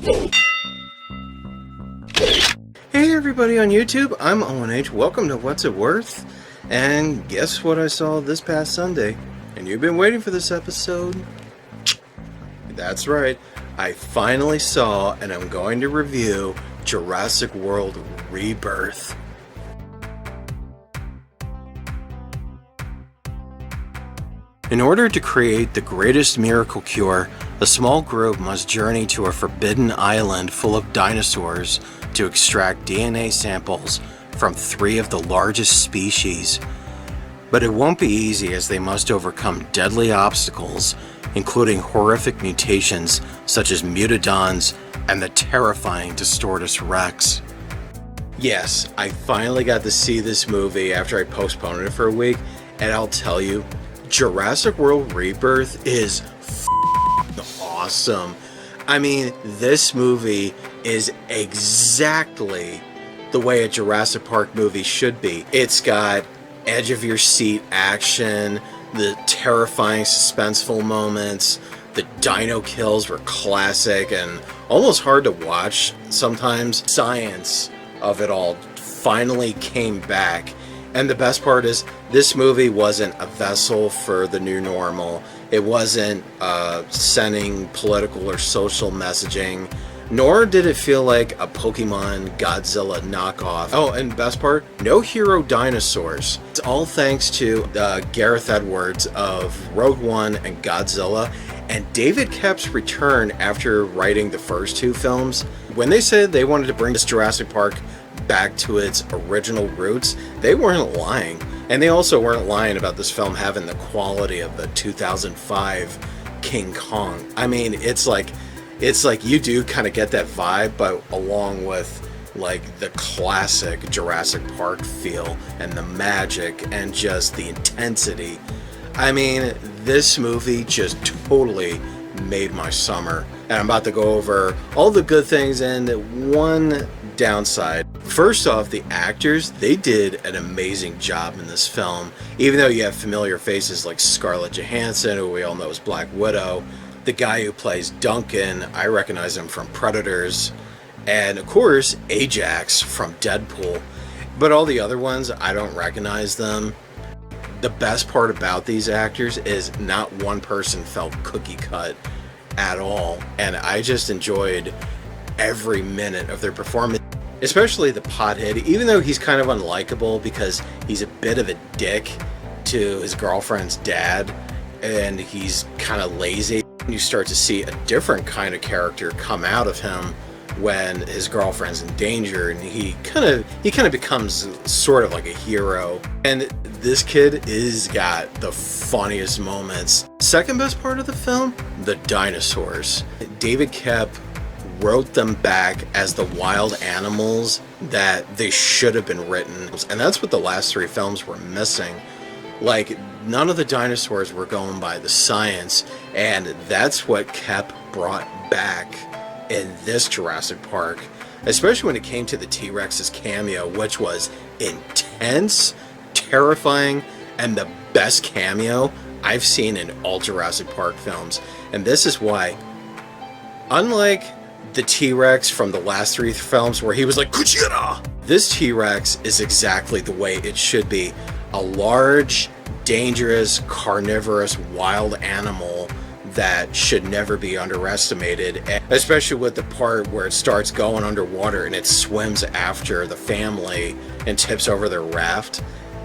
Hey everybody on YouTube, I'm Owen H. Welcome to What's It Worth? And guess what I saw this past Sunday? And you've been waiting for this episode? That's right, I finally saw and I'm going to review Jurassic World Rebirth. In order to create the greatest miracle cure, a small group must journey to a forbidden island full of dinosaurs to extract DNA samples from 3 of the largest species. But it won't be easy, as they must overcome deadly obstacles, including horrific mutations such as mutodons and the terrifying Distortus Rex. Yes, I finally got to see this movie after I postponed it for a week, and I'll tell you, Jurassic World Rebirth is awesome. I mean, this movie is exactly the way a Jurassic Park movie should be. It's got edge of your seat action, the terrifying suspenseful moments, the dino kills were classic and almost hard to watch sometimes. Science of it all finally came back. And the best part is, this movie wasn't a vessel for the new normal. It wasn't sending political or social messaging, nor did it feel like a Pokemon Godzilla knockoff. Oh, and best part, no hero dinosaurs. It's all thanks to Gareth Edwards of Rogue One and Godzilla, and David Koepp's return after writing the first 2 films. When they said they wanted to bring this Jurassic Park back to its original roots, they weren't lying. And they also weren't lying about this film having the quality of the 2005 King Kong. I mean, it's like you do kind of get that vibe, but along with like the classic Jurassic Park feel and the magic and just the intensity. I mean, this movie just totally made my summer. And I'm about to go over all the good things and one downside. First off, the actors, they did an amazing job in this film. Even though you have familiar faces like Scarlett Johansson, who we all know as Black Widow, the guy who plays Duncan, I recognize him from Predators, and of course Ajax from Deadpool. But all the other ones, I don't recognize them. The best part about these actors is not one person felt cookie cut at all, and I just enjoyed every minute of their performance. Especially the pothead, even though he's kind of unlikable because he's a bit of a dick to his girlfriend's dad and he's kind of lazy. You start to see a different kind of character come out of him when his girlfriend's in danger, and he kind of becomes sort of like a hero. And this kid is got the funniest moments. Second best part of the film, the dinosaurs. David Koepp wrote them back as the wild animals that they should have been written, and that's what the last 3 films were missing. Like, none of the dinosaurs were going by the science, and that's what Koepp brought back in this Jurassic Park, especially when it came to the T-Rex's cameo, which was intense, terrifying, and the best cameo I've seen in all Jurassic Park films. And this is why, unlike the T-Rex from the last 3 films where he was like, Gojira! This T-Rex is exactly the way it should be. A large, dangerous, carnivorous, wild animal that should never be underestimated, especially with the part where it starts going underwater and it swims after the family and tips over their raft.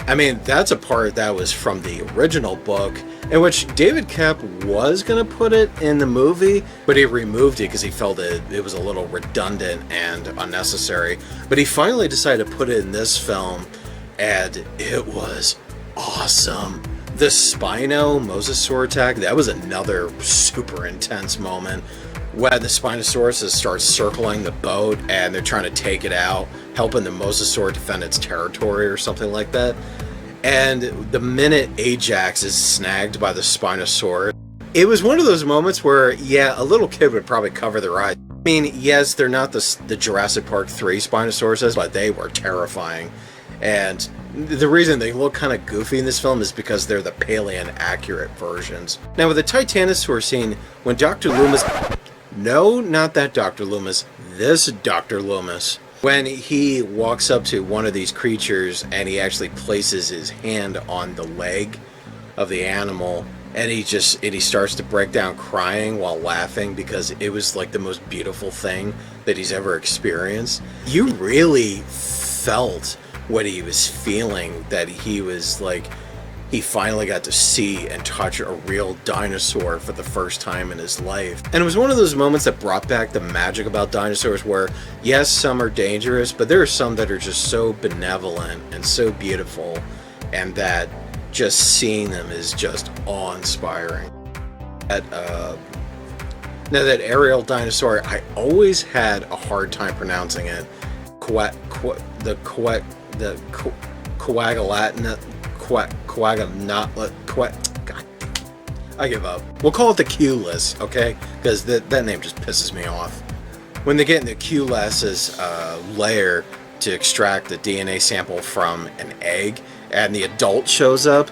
I mean, that's a part that was from the original book, in which David Koepp was going to put it in the movie, but he removed it because he felt it was a little redundant and unnecessary. But he finally decided to put it in this film, and it was awesome. The Spino Mosasaur attack, that was another super intense moment, where the Spinosaurus starts circling the boat and they're trying to take it out, helping the Mosasaur defend its territory or something like that. And the minute Ajax is snagged by the Spinosaurus, it was one of those moments where, yeah, a little kid would probably cover their eyes. I mean, yes, they're not the Jurassic Park 3 Spinosauruses, but they were terrifying. And the reason they look kind of goofy in this film is because they're the Paleon accurate versions. Now with the Titanosaur scene, when Dr. Loomis No, not that Dr. Loomis. This Dr. Loomis. When he walks up to one of these creatures and he actually places his hand on the leg of the animal, and he starts to break down crying while laughing because it was like the most beautiful thing that he's ever experienced. You really felt what he was feeling, that he was like, he finally got to see and touch a real dinosaur for the first time in his life. And it was one of those moments that brought back the magic about dinosaurs where, yes, some are dangerous, but there are some that are just so benevolent and so beautiful, and that just seeing them is just awe-inspiring. Now that aerial dinosaur, I always had a hard time pronouncing it. God, I give up. We'll call it the Q-less, okay? Because that name just pisses me off. When they get in the Q-less's lair to extract the DNA sample from an egg, and the adult shows up,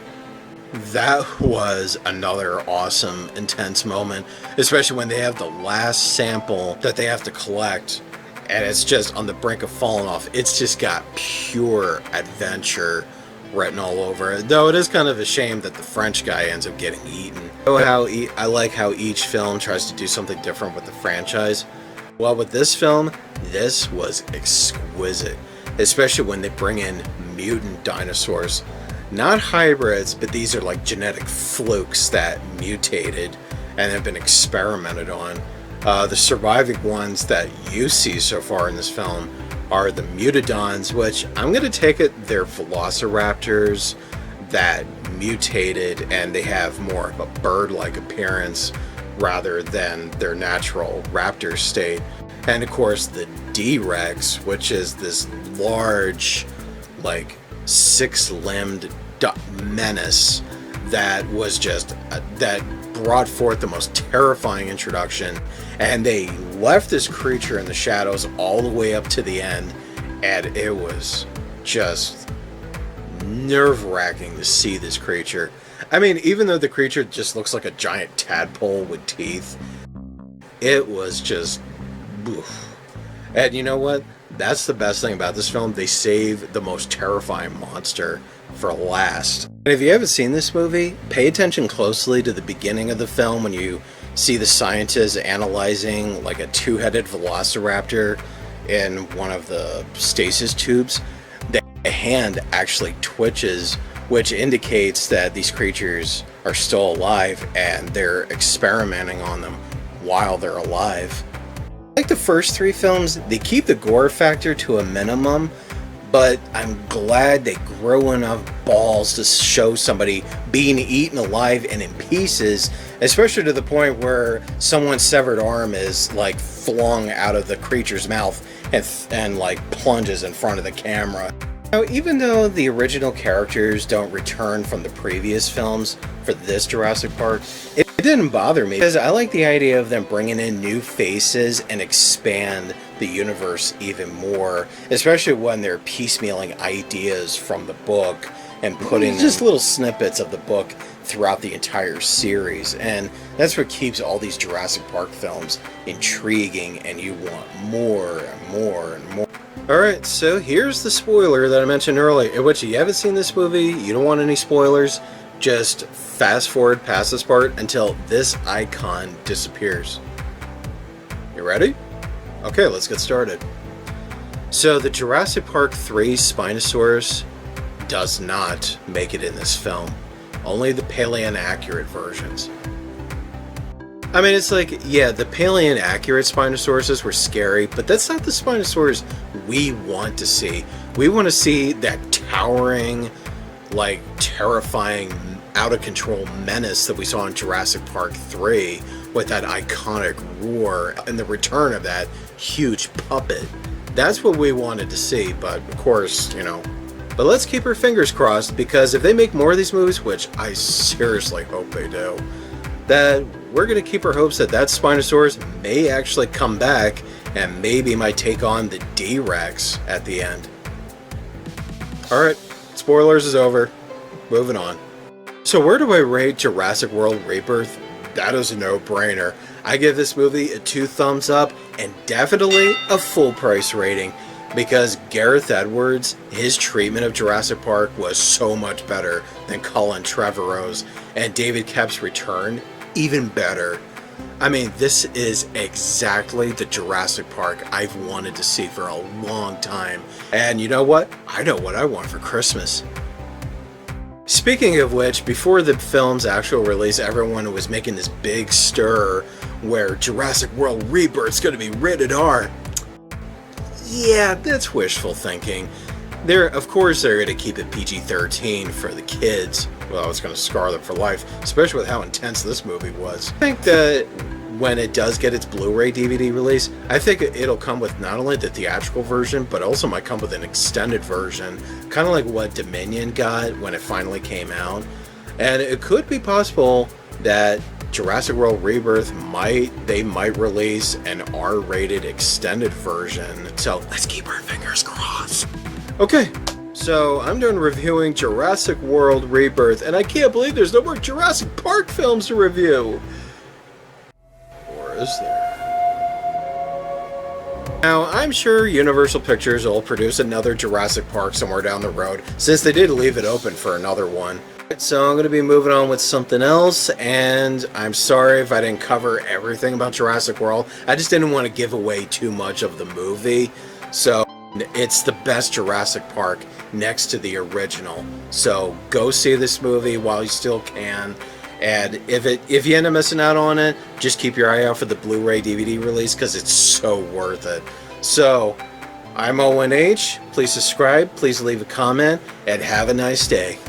that was another awesome, intense moment, especially when they have the last sample that they have to collect, and it's just on the brink of falling off. It's just got pure adventure written all over it, though it is kind of a shame that the French guy ends up getting eaten. I like how each film tries to do something different with the franchise. Well, with this film, this was exquisite, especially when they bring in mutant dinosaurs. Not hybrids, but these are like genetic flukes that mutated and have been experimented on. The surviving ones that you see so far in this film are the mutodons, which I'm going to take it they're velociraptors that mutated, and they have more of a bird-like appearance rather than their natural raptor state. And of course the D-Rex, which is this large, like, six-limbed menace that was just that brought forth the most terrifying introduction. And they left this creature in the shadows all the way up to the end, and it was just nerve-wracking to see this creature. I mean, even though the creature just looks like a giant tadpole with teeth, it was just oof. And you know what? That's the best thing about this film. They save the most terrifying monster for last. And if you haven't seen this movie, pay attention closely to the beginning of the film when you see the scientists analyzing like a two-headed velociraptor in one of the stasis tubes. The hand actually twitches, which indicates that these creatures are still alive and they're experimenting on them while they're alive. Like the first three films, they keep the gore factor to a minimum, but I'm glad they grow enough balls to show somebody being eaten alive and in pieces, especially to the point where someone's severed arm is like flung out of the creature's mouth and like plunges in front of the camera. Now, even though the original characters don't return from the previous films for this Jurassic Park, it didn't bother me because I like the idea of them bringing in new faces and expand the universe even more, especially when they're piecemealing ideas from the book and putting just little snippets of the book throughout the entire series. And that's what keeps all these Jurassic Park films intriguing, and you want more and more and more. Alright, so here's the spoiler that I mentioned earlier, in which you haven't seen this movie, you don't want any spoilers, just fast forward past this part until this icon disappears. You ready? Okay, let's get started. So the Jurassic Park 3 Spinosaurus does not make it in this film. Only the Paleo-accurate versions. I mean, it's like, yeah, the Paleo-accurate Spinosauruses were scary, but that's not the Spinosaurus we want to see. We want to see that towering, like, terrifying, out-of-control menace that we saw in Jurassic Park 3 with that iconic roar and the return of that huge puppet. That's what we wanted to see, but of course, you know. But let's keep our fingers crossed, because if they make more of these movies, which I seriously hope they do, that we're going to keep our hopes that that Spinosaurus may actually come back and maybe might take on the D-Rex at the end. Alright, spoilers is over. Moving on. So where do I rate Jurassic World Rebirth? That is a no-brainer. I give this movie a 2 thumbs up and definitely a full price rating, because Gareth Edwards, his treatment of Jurassic Park was so much better than Colin Trevorrow's, and David Koepp's return even better. I mean, this is exactly the Jurassic Park I've wanted to see for a long time. And you know what? I know what I want for Christmas. Speaking of which, before the film's actual release, everyone was making this big stir where Jurassic World Rebirth's going to be rated R. Yeah, that's wishful thinking. Of course they're going to keep it PG-13 for the kids. Well, it's going to scar them for life, especially with how intense this movie was. I think that when it does get its Blu-ray DVD release, I think it'll come with not only the theatrical version, but also might come with an extended version, kind of like what Dominion got when it finally came out. And it could be possible that Jurassic World Rebirth might release an R-rated extended version. So let's keep our fingers crossed. Okay, so I'm done reviewing Jurassic World Rebirth, and I can't believe there's no more Jurassic Park films to review. Or is there? Now, I'm sure Universal Pictures will produce another Jurassic Park somewhere down the road, since they did leave it open for another one. So I'm going to be moving on with something else, and I'm sorry if I didn't cover everything about Jurassic World. I just didn't want to give away too much of the movie. So it's the best Jurassic Park next to the original. So go see this movie while you still can. And if you end up missing out on it, just keep your eye out for the Blu-ray DVD release, because it's so worth it. So I'm Owen H. Please subscribe, please leave a comment, and have a nice day.